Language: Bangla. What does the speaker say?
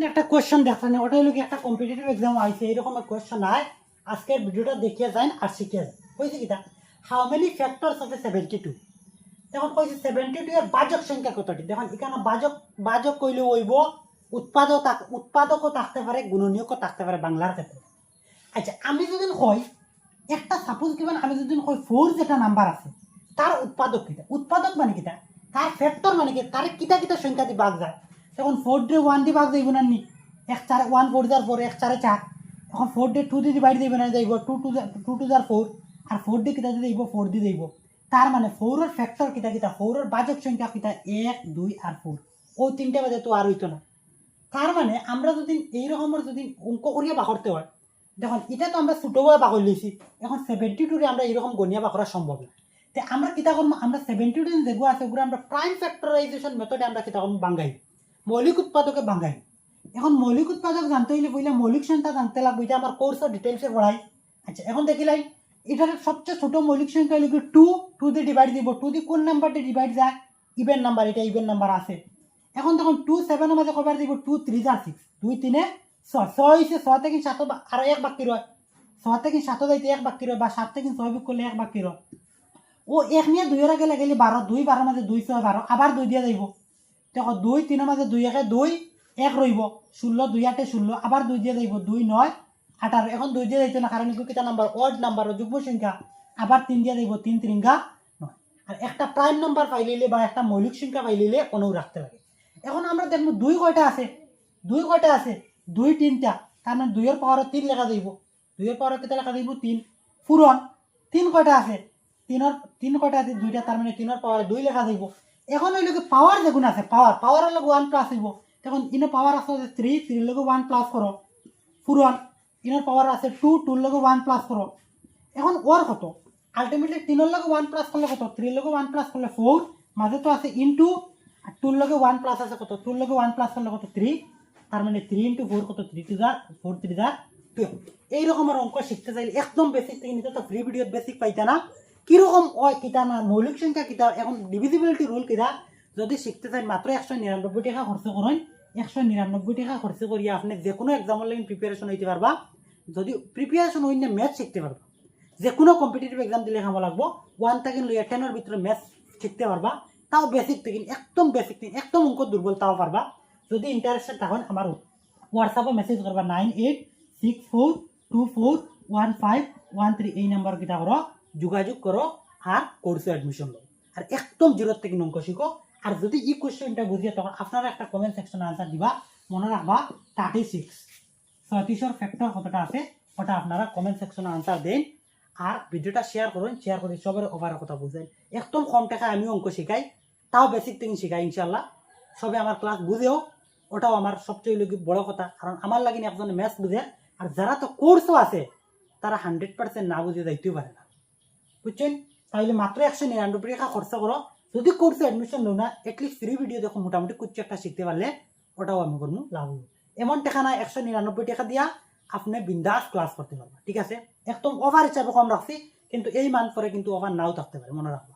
একটা কোয়েশ্চেন দেখছেন, ওটা হলো কি একটা কম্পিটিটিভ এক্সাম আইছে, এরকম একটা কোয়েশ্চেন আয়। আজকের ভিডিওটা দেখিয়ে যান আর শিখিয়ে যান। কইছে কিটা, হাউ মেনি ফ্যাক্টরস অফ 72? দেখুন কইছে 72 এর বাজক সংখ্যা কতটি। দেখুন এখানে বাজক কইলে হইব উৎপাদকও থাকতে পারে, গুণনীয়কও থাকতে পারে বাংলার ক্ষেত্রে। আচ্ছা, আমি যদি কই একটা সাপোজ কিমান, আমি যদি কই 4 যেটা নাম্বার আছে তার উৎপাদক কিটা, উৎপাদক মানে কিটা, তার ফ্যাক্টর মানে কি, তার কিটা কিটা সংখ্যা দিয়ে ভাগ যায়। তখন 4 দিয়ে 1 দিয়ে ভাগ যাইব না নি, 1 4 1 4 যার 4 1 4 4। এখন 4 দিয়ে 2 দিয়ে ডিভাইড দিবে না, যাইব 2 2 যার 4, আর 4 দিয়ে কিটা দিয়ে যাইব 4 দিয়ে যাইব। তার মানে 4 এর ফ্যাক্টর কিটা কিটা, 4 এর বাজক সংখ্যা কিটা 1 2 আর 4। ও তিনটা বাজে তো আর হইতো না। তার মানে আমরা যদি এই রকমের যদি অঙ্ক করিয়া বাকরতে হয়, দেখুন এটা তো আমরা ছোটবেলা বাকর লইছি, এখন 72 আমরা এইরকম গনিয়া বাকরা সম্ভব না। তো আমরা কিতা করবো, আমরা 72 যেগুলো আছে ওগুলো আমরা প্রাইম ফ্যাক্টরাইজেশন মেথডে আমরা কিতা করবো, বাঙ্গাই মৌলিক উৎপাদকে বাঙ্গাই। এখন মৌলিক উৎপাদক জানতে হইলে পইলে মৌলিক সংখ্যা জানতে লাগবে, এটা আমার কোর্সের ডিটেলসে পড়াই। আচ্ছা, এখন দেখিলাই এটার সবচেয়ে ছোট মৌলিক সংখ্যা হইলে 2 দিয়ে ডিভাইড দিব। 2 দিয়ে কোন নাম্বার দিয়ে ডিভাইড যায়, ইভেন নাম্বার, এটা ইভেন নাম্বার আছে। এখন তখন 2 7 মাঝে কবার দিব, 2 3 যা 6, 2 3 6, 6 হয়েছে 6 থেকে 7 আর 1 বাকি রয়, 6 থেকে 7 যাইতে 1 বাকি রয়, বা 7 থেকে 6 বিয়োগ করলে 1 বাকি রয়। ও 1 নিয়ে 2 এর আগে লাগাইলে 12, 2 12 মাঝে 2 6 12, আবার 2 দিয়ে যাইব। দেখো 2 3 মাঝে 2 1 2 1 রইব, 16 2 8 16, আবার 2 দিয়ে যাইব, 2 9 18। এখন 2 দিয়ে যাইতো না, কারণ কিটা নাম্বার, অড নাম্বার, যুগ্ম সংখ্যা। আবার 3 দিয়ে যাইব, 3 3 9। আর একটা প্রাইম নাম্বার পাইলিলে বা একটা মৌলিক সংখ্যা পাইলিলে অনু রাখতে লাগে। এখন আমরা দেখবো 2 কয়টা আছে, 2 কয়টা আছে, 2 3টা। তার মানে 2 এর পাওয়ার 3 লেখা যাইব, 2 এর পাওয়ার কত লেখা যাইব 3। পূরণ 3 কয়টা আছে, 3 কয়টা আছে 2টা, তার মানে 3 এর পাওয়ার 2 লেখা যাইব। এখন হইল কি পাওয়ার যেগুলো আছে, পাওয়ার হলো 1 প্লাস হইব। তখন ইনো পাওয়ার আছে 3, 3 লগে 1 প্লাস করো। পূরণ ইনোর পাওয়ার আছে 2, 2 লগে 1 প্লাস করো। এখন ওর কত, আলটিমেটলি 3 এর লগে 1 প্লাস করলে কত, 3 লগে 1 প্লাস করলে 4, মাঝে তো আছে ইনটু, আর 2 লগে 1 প্লাস আছে কত, 2 লগে 1 প্লাস করলে কত 3। তার মানে 3 ইনটু 4 কত, 3 2 যা 4 3 যা 12। এইরকম আর অঙ্ক শিখতে চাইলে একদম বেসিক থেকে নিতে তো ফ্রি ভিডিওত বেসিক পাইতা না। কিরকম ওই কিতা না মৌলিক সংখ্যা কিতা, এখন ডিভিজিবিলিটি রুল কিতা যদি শিখতে চাই, মাত্র 199 টাকা খরচ করেন। 199 টাকা খরচ করিয়া আপনি যে কোনো এক্সামের লাগে প্রিপারেশন হইতে পারবা। যদি প্রিপারেশন হইলে ম্যাথ শিখতে পারবা, যে কোনো কম্পিটিটিভ এক্সাম দিলে খামা লাগবো 1 থেকে লইয়া 10 এর ভিতরে ম্যাথ শিখতে পারবা। তাও বেসিক থেকে, একদম বেসিক থেকে, একদম অঙ্ক দুর্বল তাও পারবা। যদি ইন্টারেস্টেড থাকেন আমার হোয়াটসঅ্যাপে মেসেজ করবা 9864241513, এই নাম্বার কিটা করো, যোগাযোগ করো আর কোর্সে অ্যাডমিশন লো। আর একদম জিরো থেকে অঙ্ক শিখো। আর যদি এই কোয়েশ্চেনটা বুঝিয়ে, তখন আপনারা একটা কমেন্ট সেকশনে আনসার দিবা। মনে রাখবা 36 36 ফ্যাক্টর কতটা আছে ওটা আপনারা কমেন্ট সেকশনে আনসার দেন। আর ভিডিওটা শেয়ার করুন, শেয়ার করে সবার ওভারের কথা বুঝেন। একদম কম টাকায় আমি অঙ্ক শেখাই, তাও বেসিক থেকে শেখাই ইনশাল্লাহ। সবে আমার ক্লাস বুঝেও, ওটাও আমার সবচেয়ে বড় কথা, কারণ আমার লাগিন একজন ম্যাথস বুঝে। আর যারা তো কোর্সও আছে তারা 100% না বুঝে যাইতেও পারে না, বুঝছেন। তাহলে মাত্র 199 টাকা খরচা করো। যদি কোর্সে অ্যাডমিশন লো না, এটলিস্ট ফ্রি ভিডিও দেখো, মোটামুটি কিছু একটা শিখতে পারলে ওটাও আমি করবো লাভ হবো। এমন টাকা না 199 টাকা দিয়া আপনি বিন্দাস ক্লাস করতে পারবেন, ঠিক আছে। একদম ওভার হিসাবে কম রাখছি, কিন্তু এই মান পরে কিন্তু ওভার নাও থাকতে পারে, মনে রাখবো।